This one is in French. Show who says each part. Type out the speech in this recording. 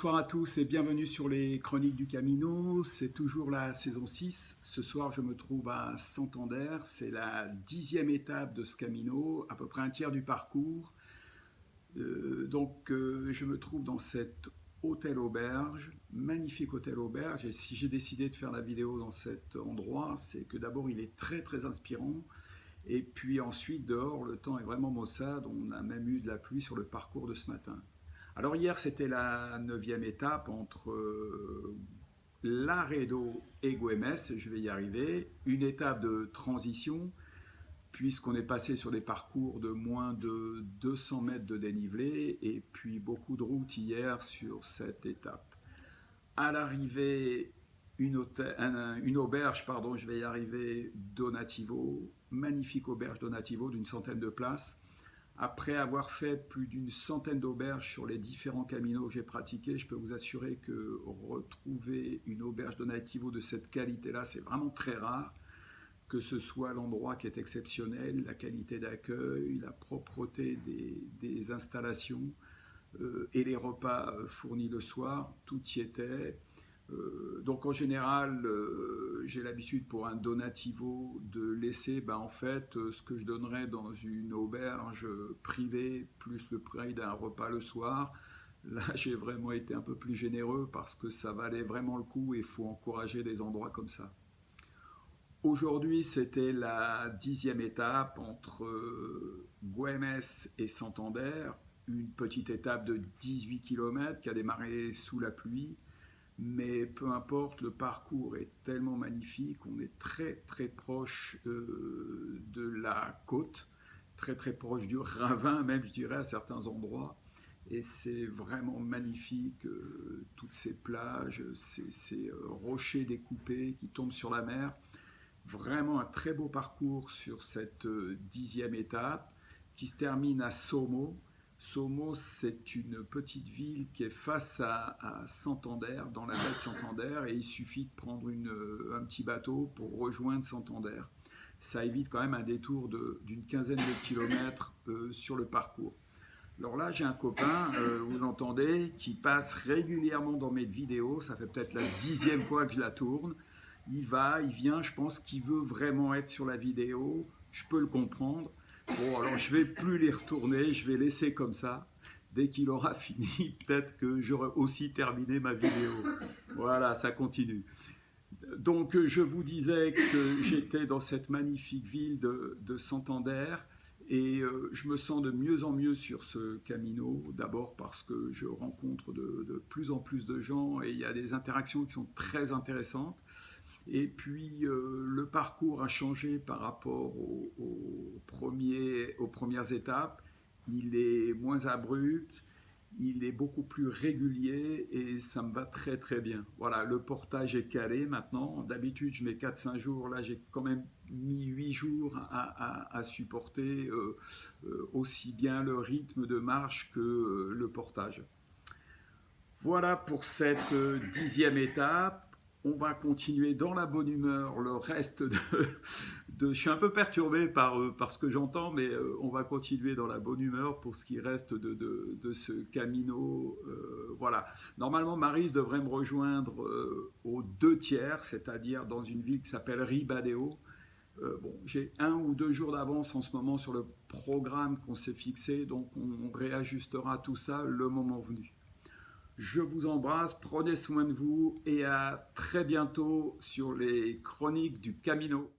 Speaker 1: Bonsoir à tous et bienvenue sur les Chroniques du Camino. C'est toujours la saison 6. Ce soir, je me trouve à Santander. C'est la 10e étape de ce Camino, à peu près un tiers du parcours. Je me trouve dans cet hôtel-auberge, magnifique hôtel-auberge. Et si j'ai décidé de faire la vidéo dans cet endroit, c'est que d'abord, il est très très inspirant. Et puis ensuite, dehors, le temps est vraiment maussade. On a même eu de la pluie sur le parcours de ce matin. Alors hier, c'était la 9e étape entre Laredo et Güemes, je vais y arriver. Une étape de transition, puisqu'on est passé sur des parcours de moins de 200 mètres de dénivelé, et puis beaucoup de routes hier sur cette étape. À l'arrivée, une auberge, pardon, je vais y arriver, Donativo, magnifique auberge Donativo d'une centaine de places. Après avoir fait plus d'une centaine d'auberges sur les différents caminos que j'ai pratiqués, je peux vous assurer que retrouver une auberge Donativo de cette qualité-là, c'est vraiment très rare. Que ce soit l'endroit qui est exceptionnel, la qualité d'accueil, la propreté des installations et les repas fournis le soir, tout y était. Donc en général, j'ai l'habitude pour un Donativo de laisser ce que je donnerais dans une auberge privée plus le prix d'un repas le soir. Là, j'ai vraiment été un peu plus généreux parce que ça valait vraiment le coup et il faut encourager des endroits comme ça. Aujourd'hui, c'était la 10e étape entre Güemes et Santander, une petite étape de 18 km qui a démarré sous la pluie. Mais peu importe, le parcours est tellement magnifique, on est très très proche de la côte, très très proche du ravin même je dirais à certains endroits. Et c'est vraiment magnifique, toutes ces plages, ces rochers découpés qui tombent sur la mer. Vraiment un très beau parcours sur cette 10e étape qui se termine à Somo. Somo, c'est une petite ville qui est face à Santander, dans la baie de Santander, et il suffit de prendre un petit bateau pour rejoindre Santander. Ça évite quand même un détour d'une quinzaine de kilomètres sur le parcours. Alors là, j'ai un copain, vous l'entendez, qui passe régulièrement dans mes vidéos, ça fait peut-être la 10e fois que je la tourne. Il va, il vient, je pense qu'il veut vraiment être sur la vidéo, je peux le comprendre. Bon, alors je vais plus les retourner, je vais laisser comme ça. Dès qu'il aura fini, peut-être que j'aurai aussi terminé ma vidéo. Voilà, ça continue. Donc je vous disais que j'étais dans cette magnifique ville de Santander et je me sens de mieux en mieux sur ce Camino. D'abord parce que je rencontre de plus en plus de gens et il y a des interactions qui sont très intéressantes. Et puis le parcours a changé par rapport aux premières étapes. Il est moins abrupt, il est beaucoup plus régulier et ça me va très très bien. Voilà, le portage est calé maintenant. D'habitude, je mets 4-5 jours. Là, j'ai quand même mis 8 jours à supporter aussi bien le rythme de marche que le portage. Voilà pour cette 10e étape. On va continuer dans la bonne humeur le reste je suis un peu perturbé par ce que j'entends, mais on va continuer dans la bonne humeur pour ce qui reste de ce Camino. Voilà. Normalement, Maryse devrait me rejoindre aux 2 tiers, c'est-à-dire dans une ville qui s'appelle Ribadeo. J'ai 1 ou 2 jours d'avance en ce moment sur le programme qu'on s'est fixé, donc on réajustera tout ça le moment venu. Je vous embrasse, prenez soin de vous et à très bientôt sur les Chroniques du Camino.